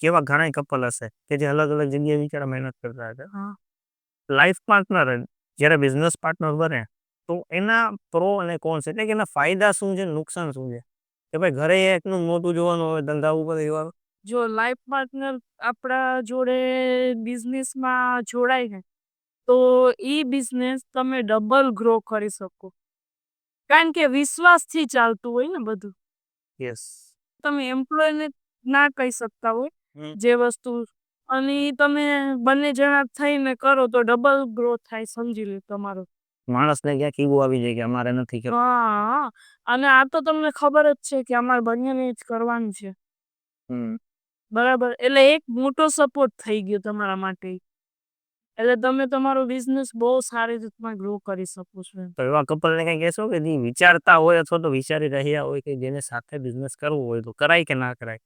કેવા ઘણા કપલ હશે કે જે અલગ અલગ જગ્યાએ બિચારા મહેનત કરતા હતા. લાઈફ પાર્ટનર જ્યારે બિઝનેસ પાર્ટનર બને તો એના પ્રો અને કોન્સ એટલે કે એના ફાયદા શું છે, નુકસાન શું છે, કે ભાઈ ઘરે એકનું મોટું જોવાનું હોય ધંધા ઉપર એવા. જો લાઈફ પાર્ટનર આપણા જોડે બિઝનેસમાં જોડાય ને તો ઈ બિઝનેસ તમે ડબલ ગ્રો કરી શકો, કારણ કે વિશ્વાસથી ચાલતું હોય ને બધું. યસ, તમે એમ્પ્લોયને ના કહી શકતા હોય જે વસ્તુ, અને તમે બંને જણા થઈને કરો તો ડબલ ગ્રોથ થાય, સમજી લો તમારો. માણસને ક્યાંક ઈગો આવી જાય કે અમારે નથી કરવું. હા, અને આ તો તમને ખબર જ છે કે અમારે બંનેને જ કરવાનું છે. બરાબર, એટલે એક મોટો સપોર્ટ થઈ ગયો તમારા માટે. એટલે તમે તમારો બિઝનેસ બહુ સારી રીતના ગ્રો કરી શકો છો. તો એવા કપલને કઈ કહેશો કે જે વિચારતા હોય અથવા તો વિચારી રહ્યા હોય કે જેને સાથે બિઝનેસ કરવો હોય તો કરાય કે ના કરાય?